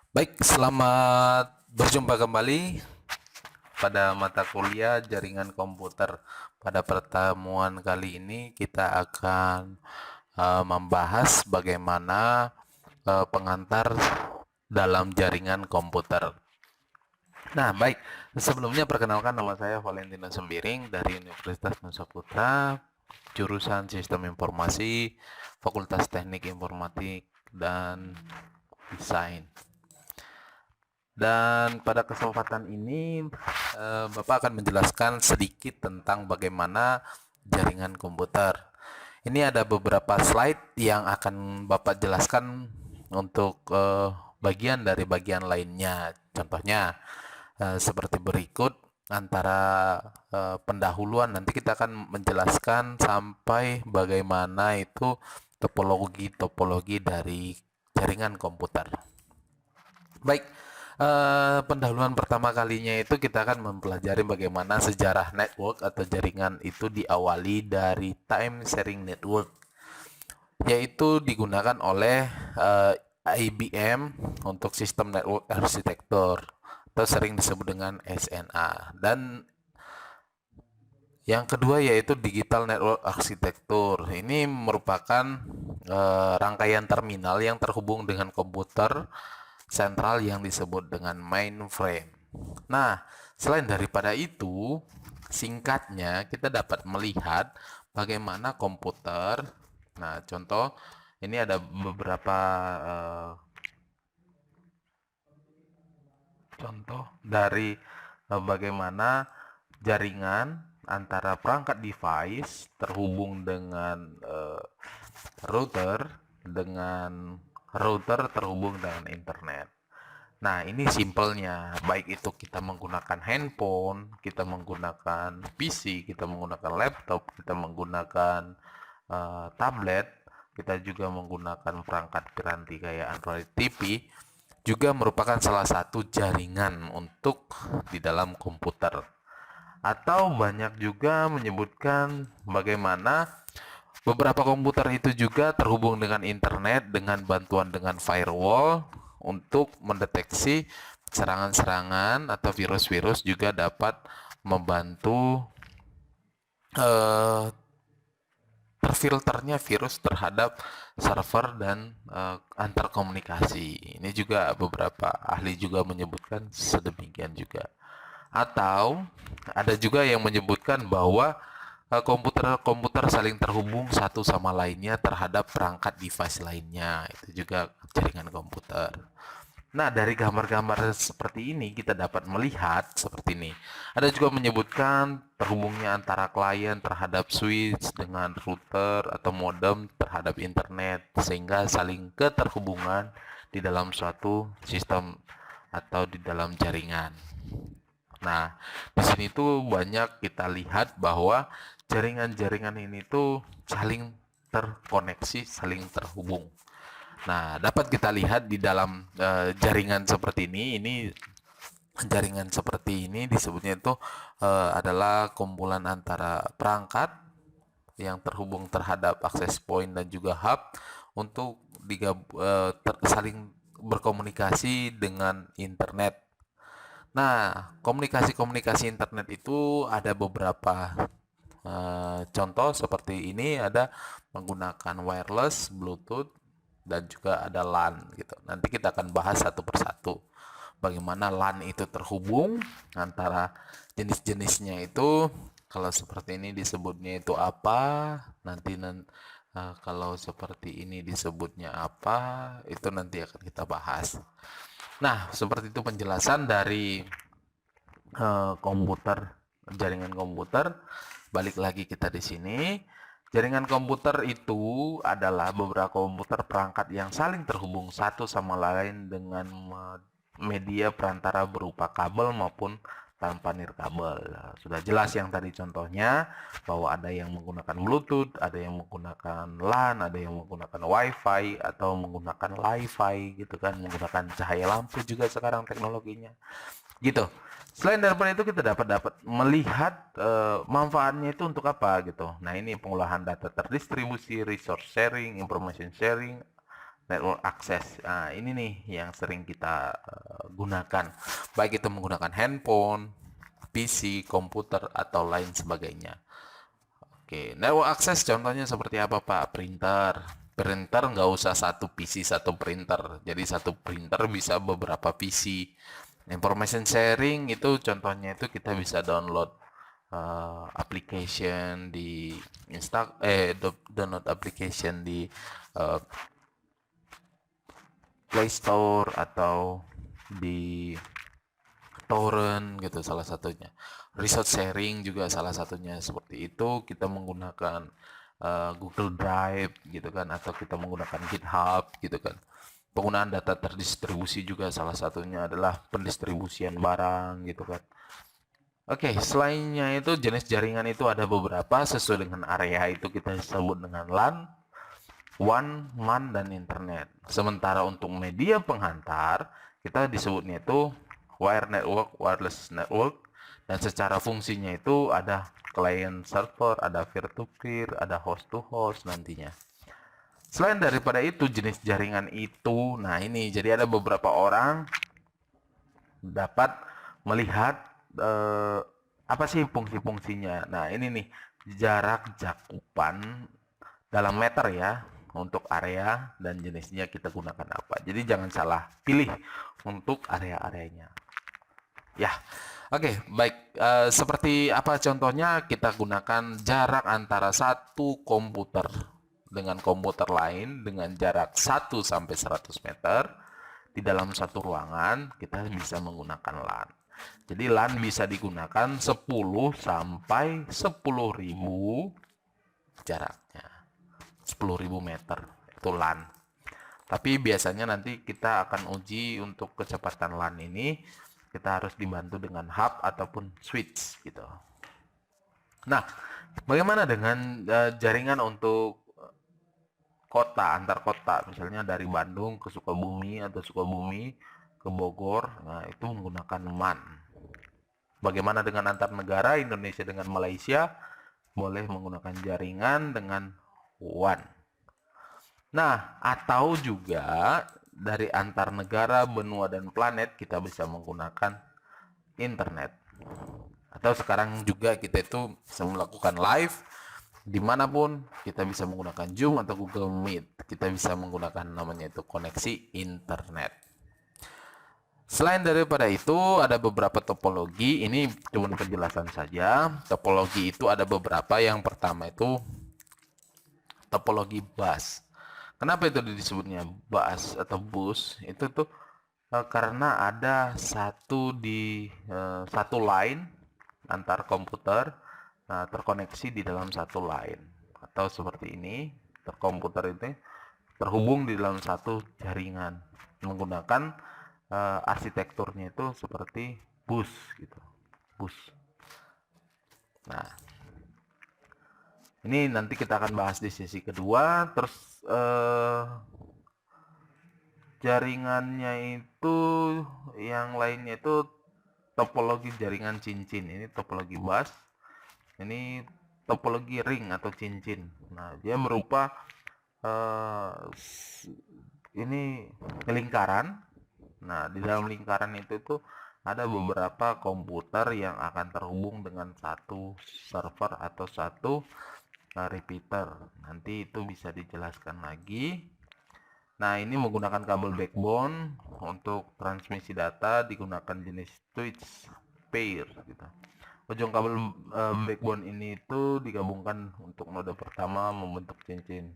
Baik, selamat berjumpa kembali pada mata kuliah jaringan komputer. Pada pertemuan kali ini kita akan membahas bagaimana pengantar dalam jaringan komputer. Nah, baik. Sebelumnya perkenalkan, nama saya Valentino Sembiring dari Universitas Nusa Putra, jurusan Sistem Informasi, Fakultas Teknik Informatik dan Desain. Dan pada kesempatan ini, Bapak akan menjelaskan sedikit tentang bagaimana jaringan komputer. Ini ada beberapa slide yang akan Bapak jelaskan untuk bagian dari bagian lainnya. Contohnya seperti berikut, antara pendahuluan nanti kita akan menjelaskan sampai bagaimana itu topologi-topologi dari jaringan komputer. Baik, pendahuluan pertama kalinya itu kita akan mempelajari bagaimana sejarah network atau jaringan itu diawali dari time sharing network, yaitu digunakan oleh IBM untuk sistem network arsitektur atau sering disebut dengan SNA. Dan yang kedua yaitu digital network arsitektur. Ini merupakan rangkaian terminal yang terhubung dengan komputer sentral yang disebut dengan mainframe. Nah, selain daripada itu, singkatnya kita dapat melihat bagaimana komputer. Nah, contoh ini ada beberapa contoh dari bagaimana jaringan antara perangkat device terhubung dengan router dengan router terhubung dengan internet. Nah, ini simpelnya. Baik itu kita menggunakan handphone, kita menggunakan PC, kita menggunakan laptop, kita menggunakan tablet, kita juga menggunakan perangkat piranti kayak Android TV, juga merupakan salah satu jaringan untuk di dalam komputer. Atau banyak juga menyebutkan bagaimana beberapa komputer itu juga terhubung dengan internet dengan bantuan dengan firewall untuk mendeteksi serangan-serangan atau virus-virus, juga dapat membantu eh, terfilternya virus terhadap server dan antar komunikasi. Ini juga beberapa ahli juga menyebutkan sedemikian juga. Atau ada juga yang menyebutkan bahwa komputer-komputer saling terhubung satu sama lainnya terhadap perangkat device lainnya. Itu juga jaringan komputer. Nah, dari gambar-gambar seperti ini kita dapat melihat seperti ini. Ada juga menyebutkan terhubungnya antara klien terhadap switch dengan router atau modem terhadap internet sehingga saling keterhubungan di dalam suatu sistem atau di dalam jaringan. Nah, di sini tuh banyak kita lihat bahwa jaringan-jaringan ini tuh saling terkoneksi, saling terhubung. Nah, dapat kita lihat di dalam jaringan seperti ini jaringan seperti ini disebutnya itu adalah kumpulan antara perangkat yang terhubung terhadap akses point dan juga hub untuk saling berkomunikasi dengan internet. Nah, komunikasi-komunikasi internet itu ada beberapa contoh seperti ini, ada menggunakan wireless, Bluetooth, dan juga ada LAN gitu. Nanti kita akan bahas satu persatu. Bagaimana LAN itu terhubung antara jenis-jenisnya itu. Kalau seperti ini disebutnya itu apa? Kalau seperti ini disebutnya apa? Itu nanti akan kita bahas. Nah, seperti itu penjelasan dari komputer, jaringan komputer. Balik lagi kita di sini. Jaringan komputer itu adalah beberapa komputer perangkat yang saling terhubung satu sama lain dengan media perantara berupa kabel maupun tanpa nirkabel. Sudah jelas yang tadi contohnya bahwa ada yang menggunakan Bluetooth, ada yang menggunakan LAN, ada yang menggunakan WiFi atau menggunakan Li-Fi gitu kan, menggunakan cahaya lampu juga sekarang teknologinya. Gitu. Selain daripada itu kita dapat melihat manfaatnya itu untuk apa gitu. Nah, ini pengolahan data terdistribusi, resource sharing, information sharing, network access. Nah, ini nih yang sering kita gunakan, baik itu menggunakan handphone, PC, komputer, atau lain sebagainya. Oke, network access contohnya seperti apa, Pak? Printer. Printer nggak usah satu PC, satu printer. Jadi satu printer bisa beberapa PC. Information sharing itu contohnya itu kita bisa download application di download application di uh, Play Store atau di torrent gitu salah satunya. Resource sharing juga salah satunya seperti itu. Kita menggunakan Google Drive gitu kan, atau kita menggunakan GitHub gitu kan. Penggunaan data terdistribusi juga salah satunya adalah pendistribusian barang gitu kan. Oke, selainnya itu jenis jaringan itu ada beberapa sesuai dengan area itu kita sebut dengan LAN, WAN, MAN, dan internet. Sementara untuk media penghantar kita disebutnya itu wire network, wireless network, dan secara fungsinya itu ada client server, ada peer to peer, ada host to host nantinya. Selain daripada itu jenis jaringan itu, nah ini jadi ada beberapa orang dapat melihat apa sih fungsi-fungsinya. Nah, ini nih jarak cakupan dalam meter ya untuk area dan jenisnya kita gunakan apa. Jadi jangan salah pilih untuk area-areanya. Ya, oke, baik. Seperti apa contohnya kita gunakan jarak antara satu komputer dengan komputer lain dengan jarak 1 sampai 100 meter di dalam satu ruangan kita bisa menggunakan LAN. Jadi LAN bisa digunakan 10 sampai 10.000 jaraknya. 10.000 meter itu LAN. Tapi biasanya nanti kita akan uji untuk kecepatan LAN ini kita harus dibantu dengan hub ataupun switch gitu. Nah, bagaimana dengan jaringan untuk kota, antar kota, misalnya dari Bandung ke Sukabumi atau Sukabumi ke Bogor, nah itu menggunakan MAN. Bagaimana dengan antar negara, Indonesia dengan Malaysia, boleh menggunakan jaringan dengan WAN. Nah, atau juga dari antar negara, benua, dan planet kita bisa menggunakan internet. Atau sekarang juga kita itu bisa melakukan live dimanapun, kita bisa menggunakan Zoom atau Google Meet. Kita bisa menggunakan namanya itu koneksi internet. Selain daripada itu ada beberapa topologi. Ini cuma penjelasan saja. Topologi itu ada beberapa. Yang pertama itu topologi bus. Kenapa itu disebutnya bus atau bus? Itu tuh karena ada satu line antar komputer terkoneksi di dalam satu line, atau seperti ini, komputer ini terhubung di dalam satu jaringan menggunakan arsitekturnya itu seperti bus gitu, bus. Nah, ini nanti kita akan bahas di sesi kedua. Terus jaringannya itu yang lainnya itu topologi jaringan cincin. Ini topologi bus. Ini topologi ring atau cincin. Nah, dia berupa ini lingkaran. Nah, di dalam lingkaran itu tuh ada beberapa komputer yang akan terhubung dengan satu server atau satu repeater. Nanti itu bisa dijelaskan lagi. Nah, ini menggunakan kabel backbone untuk transmisi data, digunakan jenis switch pair gitu. Ujung kabel backbone ini itu digabungkan untuk node pertama membentuk cincin.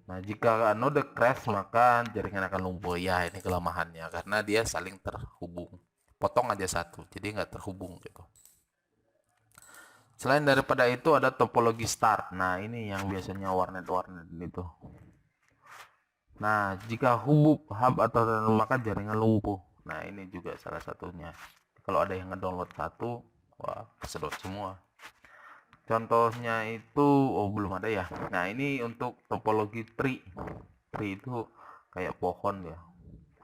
Nah, jika node crash maka jaringan akan lumpuh. Ya, ini kelemahannya karena dia saling terhubung. Potong aja satu, jadi nggak terhubung gitu. Selain daripada itu ada topologi start. Nah, ini yang biasanya warnet itu. Nah, jika hub atau maka jaringan lumpuh. Nah, ini juga salah satunya. Kalau ada yang ngedownload satu, wah, kesedot semua. Contohnya itu, oh belum ada ya. Nah, ini untuk topologi tree. Tree itu kayak pohon ya.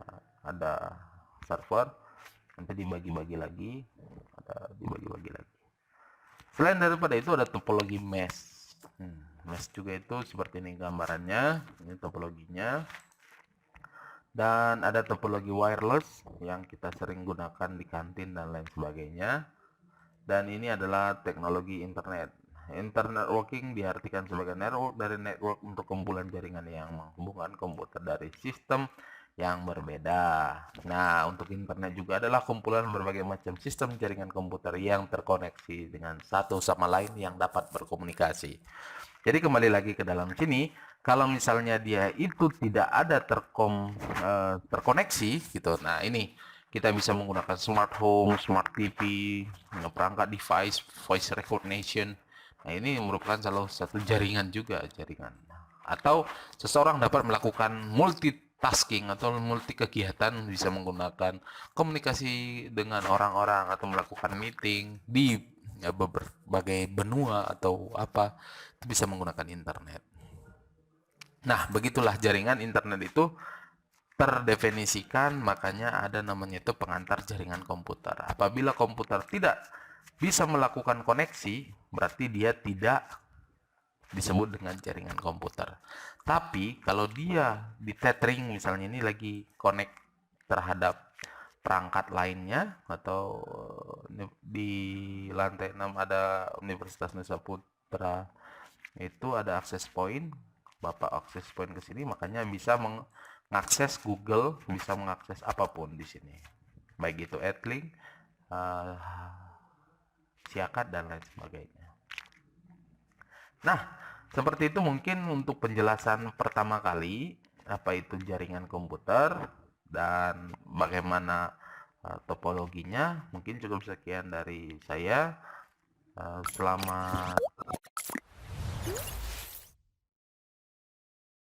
Nah, ada server, nanti dibagi-bagi lagi, ada dibagi-bagi lagi. Selain daripada itu ada topologi mesh. Mesh juga itu seperti ini gambarannya, ini topologinya. Dan ada topologi wireless yang kita sering gunakan di kantin dan lain sebagainya. Dan ini adalah teknologi internet. Internet working diartikan sebagai network dari network untuk kumpulan jaringan yang menghubungkan komputer dari sistem yang berbeda. Nah, untuk internet juga adalah kumpulan berbagai macam sistem jaringan komputer yang terkoneksi dengan satu sama lain yang dapat berkomunikasi. Jadi kembali lagi ke dalam sini, kalau misalnya dia itu tidak ada terkoneksi gitu. Nah, ini kita bisa menggunakan smart home, smart TV, perangkat device, voice recognition. Nah, ini merupakan salah satu jaringan juga, jaringan. Atau seseorang dapat melakukan multitasking atau multi kegiatan, bisa menggunakan komunikasi dengan orang-orang atau melakukan meeting di berbagai benua atau apa, itu bisa menggunakan internet. Nah, begitulah jaringan internet itu terdefinisikan, makanya ada namanya itu pengantar jaringan komputer. Apabila komputer tidak bisa melakukan koneksi, berarti dia tidak disebut dengan jaringan komputer. Tapi kalau dia di tethering, misalnya ini lagi connect terhadap perangkat lainnya, atau di lantai 6 ada Universitas Nusa Putra, itu ada access point. Bapak akses point ke sini, makanya bisa mengakses Google, bisa mengakses apapun di sini, baik itu Adlink, Siakat dan lain sebagainya. Nah, seperti itu mungkin untuk penjelasan pertama kali apa itu jaringan komputer dan bagaimana topologinya. Mungkin cukup sekian dari saya. Selamat